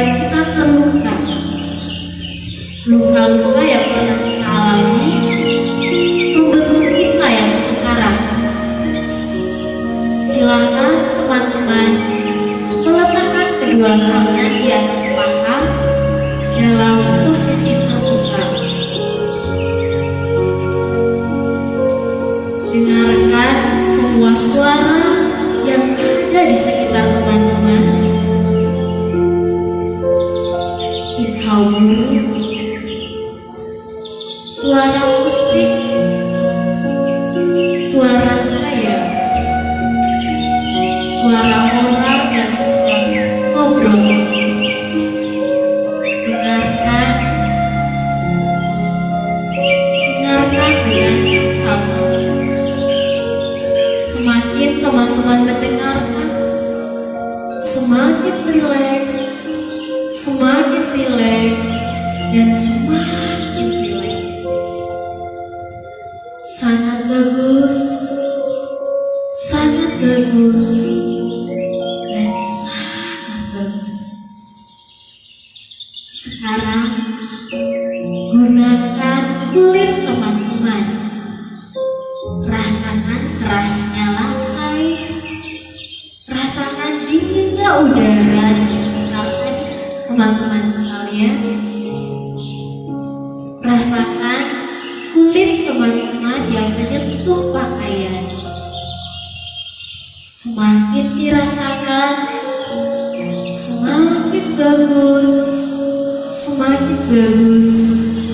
membuat kita terluka. Luka-luka yang pernah kita alami membentuk kita yang sekarang. Silakan teman-teman meletakkan kedua tangan di atas paha dalam posisi terbuka. Dengarkan semua suara yang ada di sekitar teman-teman. Kicau burung, suara musik, suara saya, suara orang yang sedang ngobrol. Dengarkan dengan seksama. Semakin teman-teman mendengarkan, semakin rileks, dan semakin rileks. Sangat bagus, dan sangat bagus. Sekarang gunakan kulit teman-teman. Rasakan kerasnya lantai, rasakan dinginnya udara di sekitar teman-teman sekalian. Rasakan kulit teman-teman yang menyentuh pakaian. Semakin dirasakan, semakin bagus,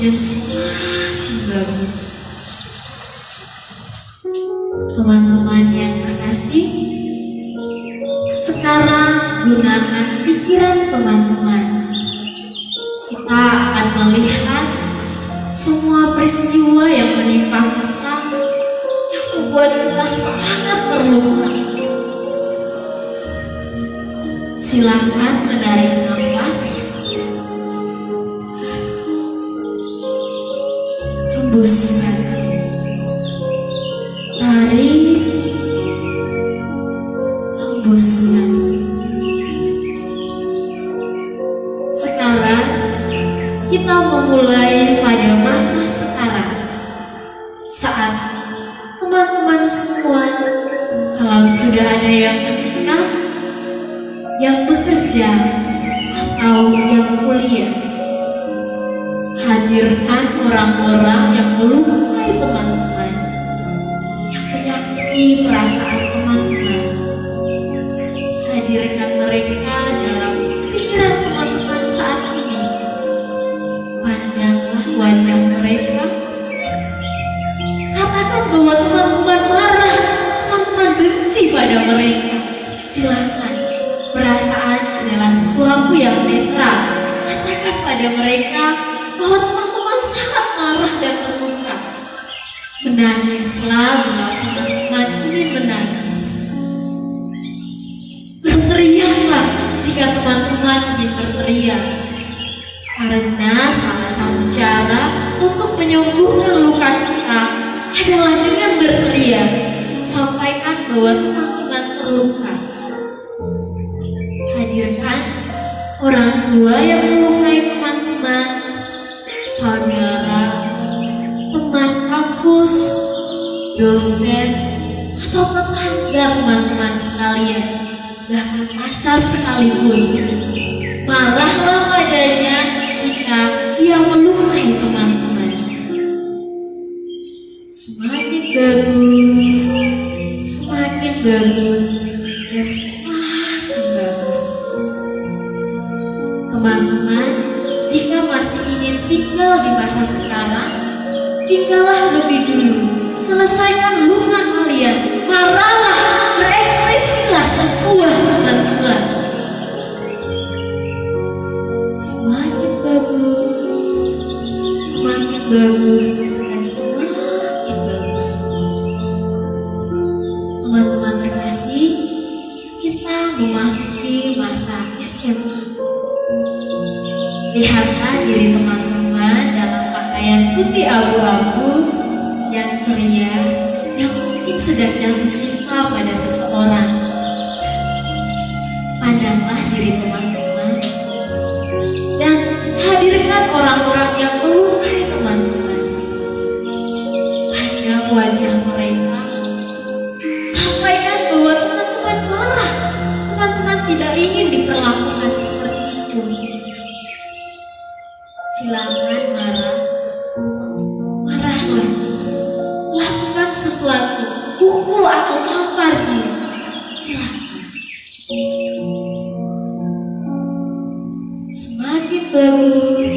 dan semakin bagus. Teman-teman yang terkasih, sekarang gunakan pikiran teman-teman. Kita akan melihat semua peristiwa yang menimpa kita yang membuat kita sangat terluka. Silakan menarik nafas, hembuskan, tarik, hembuskan. Sekarang kita memulai pada masa sekarang, saat teman-teman semua, kalau sudah ada yang menikah, yang bekerja, atau yang kuliah, hadirkan orang-orang yang melukai teman-teman, yang menyakiti perasaan teman-teman. Hadirkan mereka dalam pikiran teman-teman saat ini. Pandanglah wajah mereka. Katakan bahwa teman-teman marah, teman-teman benci pada mereka. Silakan, perasaan adalah sesuatu yang netral. Katakan pada mereka bahwa teman-teman sangat marah dan terluka. Menangislah bila teman-teman ingin menangis. Berteriaklah jika teman-teman ingin berteriak. Karena salah satu cara untuk menyembuhkan luka kita adalah dengan berteriak. Sampaikan bahwa teman-teman terluka. Hadirkan orang tua yang melukai teman-teman, saudara, teman kampus, dosen, atau tetangga teman-teman sekalian, bahkan pacar sekalipun. Marahlah padanya jika ia melukai teman-teman. Semakin bagus, dan semakin bagus. Teman-teman, jika masih ingin tinggal di masa sekarang, tinggallah lebih dulu. Selesaikan luka kalian. Marahlah, berekspresilah sepuas teman-teman. Semakin bagus, dan semakin bagus. Teman-teman terkasih, kita memasuki masa SMA. Lihatlah diri teman-teman dalam pakaian putih abu-abu yang ceria, yang mungkin sedang jatuh cinta pada seseorang. Pandanglah diri teman-teman, pukul atau tampar dia, silakan. Semakin bagus,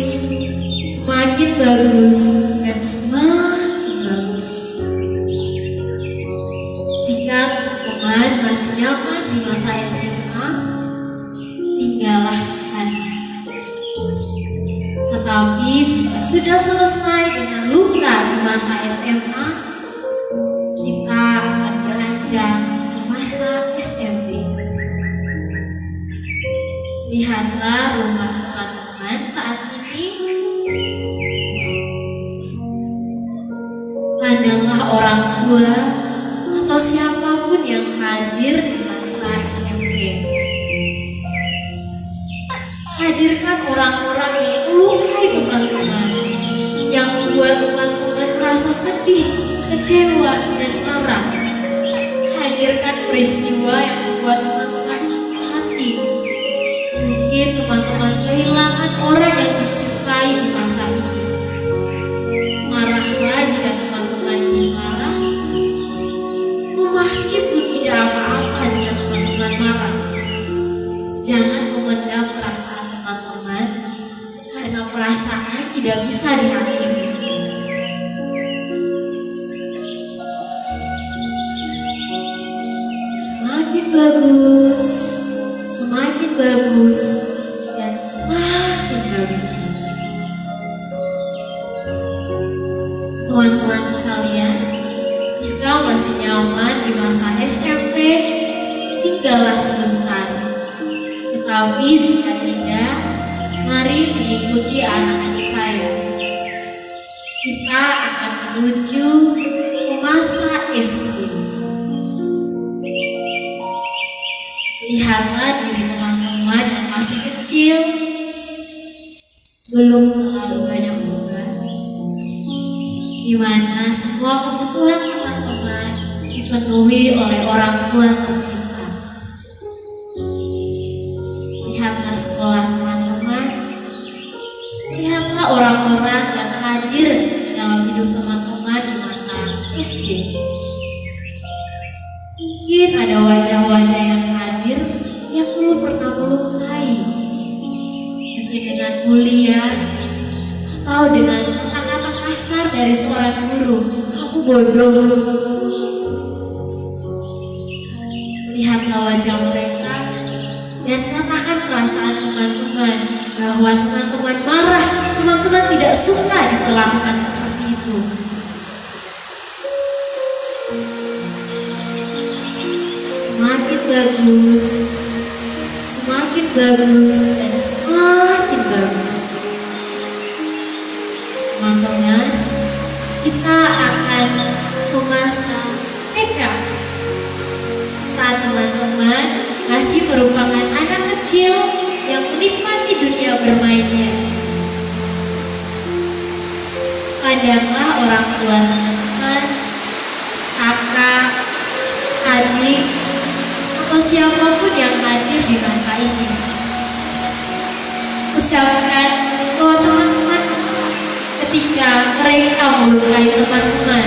semakin bagus, dan semakin bagus. Jika teman-teman masih nyaman di masa SMA, tinggallah di sana. Tetapi jika sudah selesai dengan luka di masa SMA, kita akan beranjak ke masa SMP. Lihatlah rumah teman-teman saat ini. Pandanglah orang tua atau siapapun yang hadir di masa SMP. Hadirkan orang-orang yang melukai teman-teman, yang membuat teman-teman merasa sedih, kecewa, dan marah. Hadirkan peristiwa yang membuat teman-teman sakit hati. Mungkin teman-teman kehilangan orang yang dicintai di masa ini. Marahlah jika teman-teman ingin marah. Rumah itu tidak apa-apa jika teman-teman marah. Jangan memendam perasaan teman-teman, karena perasaan tidak bisa dihakimi. Semakin bagus, semakin bagus, dan semakin bagus. Teman-teman sekalian, jika masih nyaman di masa SMP, tinggallah sebentar. Tetapi jika tidak, mari mengikuti anak-anak saya. Kita akan menuju ke masa SD. Lihatlah diri teman-teman yang masih kecil, belum terlalu banyak beban, di mana semua kebutuhan teman-teman dipenuhi oleh orang tua tercinta. Lihatlah sekolah teman-teman, lihatlah orang-orang yang hadir dalam hidup teman-teman di masa SD. Mungkin ada wajah-wajah yang hadir yang belum pernah melukai, mungkin dengan bulian atau dengan kata-kata kasar dari seorang guru, "Kamu bodoh." Lihatlah wajah mereka dan katakan perasaan teman-teman bahwa teman-teman marah, teman-teman tidak suka diperlakukan seperti itu. Semakin bagus, semakin bagus, dan semakin bagus. Teman-teman, kita akan ke masa TK. Saat teman-teman masih merupakan anak kecil yang menikmati dunia bermainnya. Pandanglah orang tua teman-teman, kakak, adik, atau siapapun yang hadir di masa ini. Ucapkan bahwa teman-teman ketika mereka melukai teman-teman,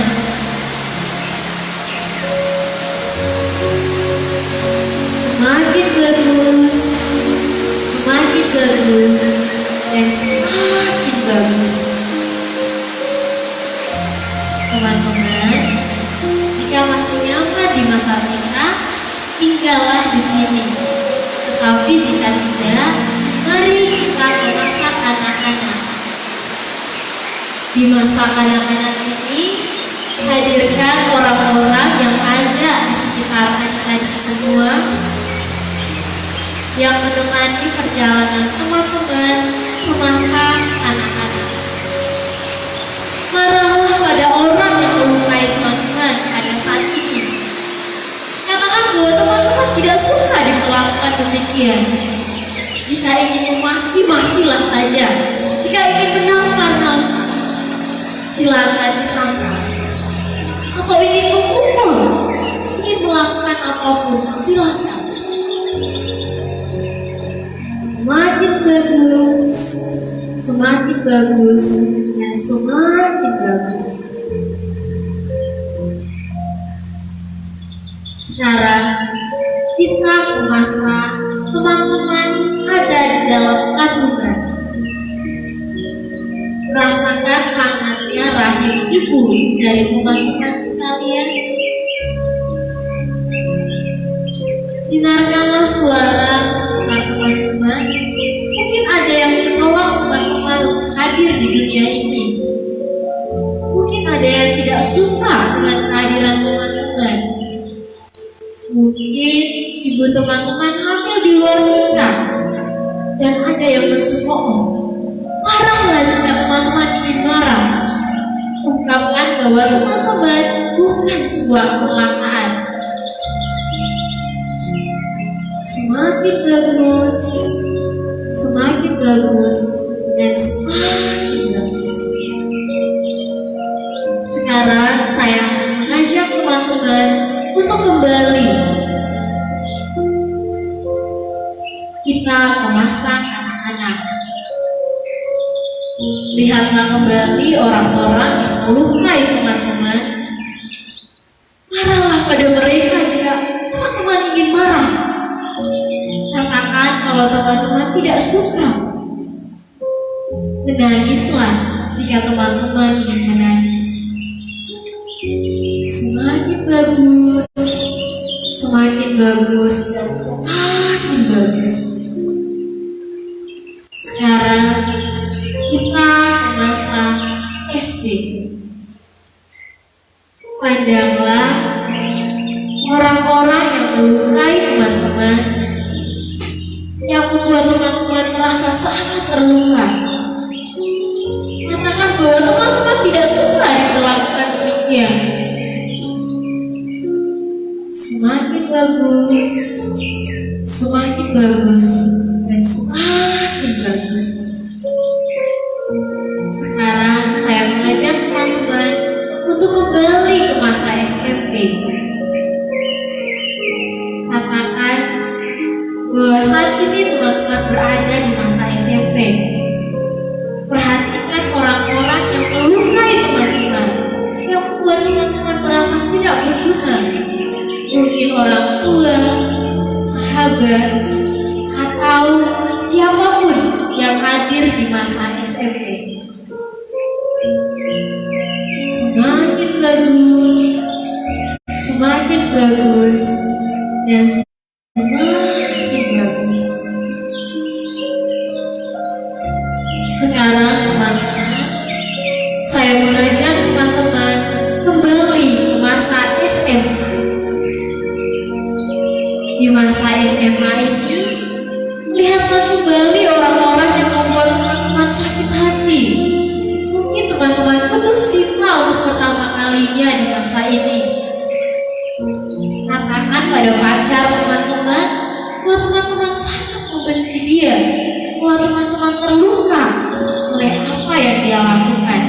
semakin bagus, semakin bagus, dan semakin bagus. Teman-teman, jika masih nyaman di masa TK, tinggallah di sini. Tetapi jika tidak, mari kita ke masa kanak-kanak. Di masa kanak-kanak ini, hadirkan orang-orang yang ada di sekitar adik-adik semua, yang menemani perjalanan teman-teman semasa anak-anak. Marahlah pada orang yang melukai teman-teman pada saat ini. Katakan bahwa teman-teman tidak suka diperlakukan demikian. Jika ingin memaki, makilah saja. Jika ingin menampar, nampar. Silakan ditangkap. Atau ingin memukul, ingin melakukan apapun, silakan. Semakin bagus, semakin bagus, dan semakin bagus. masa teman-teman ada di dalam kandungan. Rasakan hangatnya rahim ibu dari teman-teman sekalian. Dengarkanlah suara sekitar teman-teman. Mungkin ada yang menolak teman-teman hadir di dunia ini. Mungkin ada yang tidak suka dengan kehadiran teman-teman. Mungkin ibu teman-teman hamil di luar nikah. Dan ada yang mensupport. Marahlah jika teman-teman ingin marah. Ungkapkan bahwa teman-teman bukan sebuah kecelakaan. Semakin bagus, semakin bagus, dan semakin bagus. Sekarang saya mengajak teman-teman untuk kembali kita ke masa anak-anak. Lihatlah kembali orang-orang yang melukai teman-teman. Marahlah pada mereka jika teman-teman ingin marah. Katakan kalau teman-teman tidak suka. Menangislah jika teman-teman ingin menangis. Semakin bagus, semakin bagus, dan semakin bagus. Sekarang kita ke masa SD. Pandanglah orang-orang yang melukai teman-teman, yang membuat teman-teman merasa sangat terluka. Katakan bahwa teman-teman tidak suka diperlakukan demikian. Semakin bagus, semakin bagus, dan semakin bagus. Sekarang saya mengajak teman-teman untuk kembali ke masa SMP. Katakan bahwa saat ini teman-teman berada di masa SMP. Perhatikan orang-orang yang melukai teman-teman, yang membuat teman-teman merasa tidak berguna. Mungkin orang tua, sahabat, atau siapapun yang hadir di masa SMP. Semakin bagus, semakin bagus, dan semakin bagus. Sekarang teman-teman, saya mengajak teman-teman kembali ke masa SMA. Di masa SMA ini, lihatlah kembali orang-orang yang membuat teman-teman sakit hati. Mungkin teman-teman putus cinta untuk pertama kalinya di masa ini. Katakan pada pacar teman-teman bahwa teman-teman sangat membenci dia, bahwa teman-teman terluka oleh apa yang dia lakukan.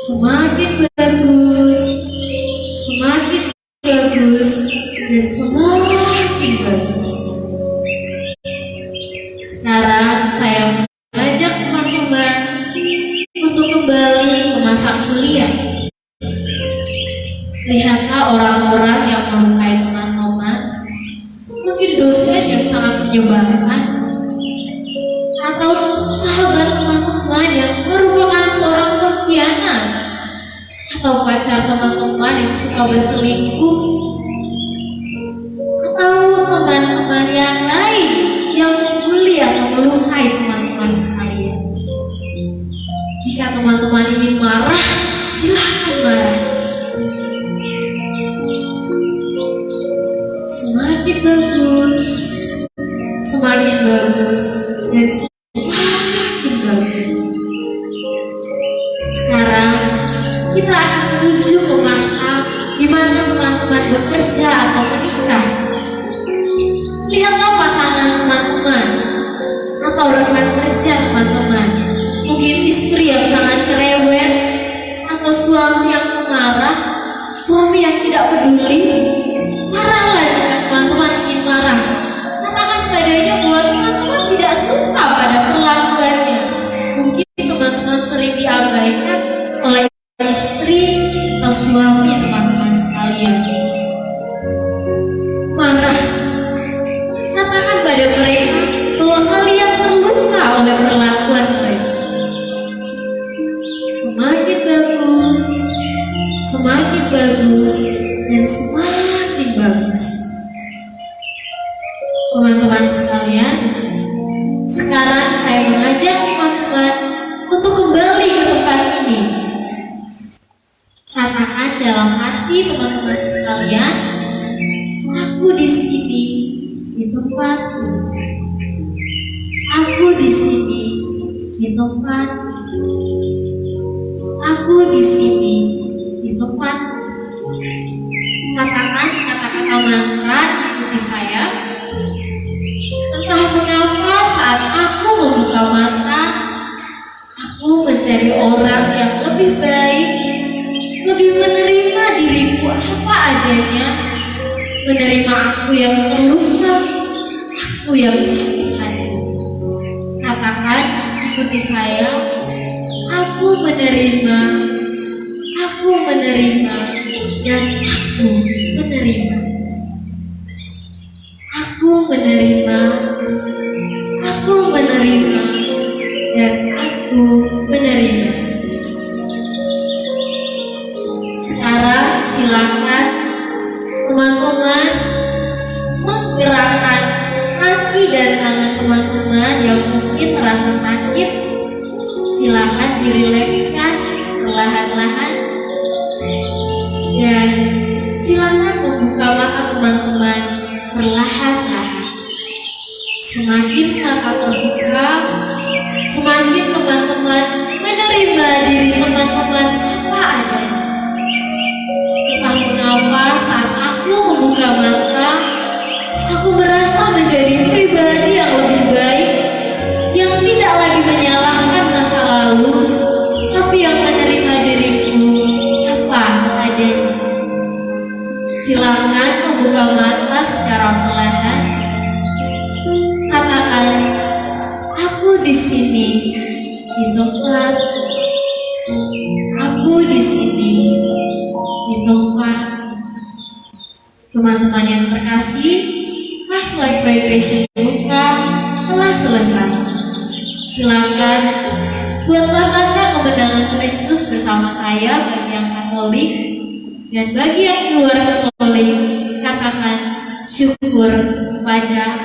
Semakin bagus, semakin bagus, dan semakin bagus. Sekarang saya mengajak teman-teman untuk kembali ke masa kuliah. Lihatlah orang-orang yang melukai teman-teman. Mungkin dosen yang sangat menyebalkan, atau sahabat teman-teman yang merupakan seorang pengkhianat, atau pacar teman-teman yang suka berselingkuh, atau teman-teman yang lain yang membuli atau melukai teman-teman sekalian. Jika teman-teman ingin marah, silakan marah. Semakin bagus, semakin bagus, dan semakin bagus. Sekarang kita akan menuju ke masa di mana teman-teman bekerja atau menikah. Lihatlah pasangan teman-teman atau rekan kerja teman-teman. Mungkin istri yang sangat cerewet, atau suami yang pemarah, suami yang tidak peduli. Marahlah jika teman-teman ingin marah. Katakan padanya bahwa teman-teman tidak suka pada perlakuannya. Mungkin teman-teman sering diabaikan oleh istri atau suami teman-teman sekalian. Marah Tetapi teman-teman sekalian, aku di sini di tempat ini. Aku di sini di tempat ini. Aku di sini di tempat ini. Katakan kata-kata mantra ikuti saya. Entah mengapa saat aku membuka mata, aku menjadi orang yang lebih baik, lebih menerima diriku apa adanya, menerima aku yang terluka, aku yang sakit hati. Katakan ikuti saya. Aku menerima, dan aku menerima. Aku menerima, dan aku menerima. Sekarang silakan teman-teman menggerakkan kaki dan tangan teman-teman yang mungkin terasa sakit. Silakan dirilekskan perlahan-lahan dan silakan membuka mata teman-teman perlahan-lahan. Semakin mata terbuka, semakin teman-teman menerima diri teman-teman apa adanya. Entah mengapa saat aku membuka mata, aku merasa menjadi pribadi yang lebih baik, yang tidak lagi menyalahkan masa lalu, tapi yang menerima diriku apa adanya. Silakan membuka mata secara perlahan. Katakan, aku di sini di tempat. Aku di sini di tempat. Teman-teman yang terkasih, Past Life Preparation Buka telah selesai. Silakan buatlah tanda kemenangan Kristus bersama saya bagi yang Katolik, dan bagi yang luar Katolik katakan syukur kepada